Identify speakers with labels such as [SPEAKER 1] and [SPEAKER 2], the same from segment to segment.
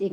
[SPEAKER 1] 1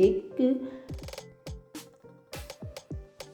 [SPEAKER 1] 1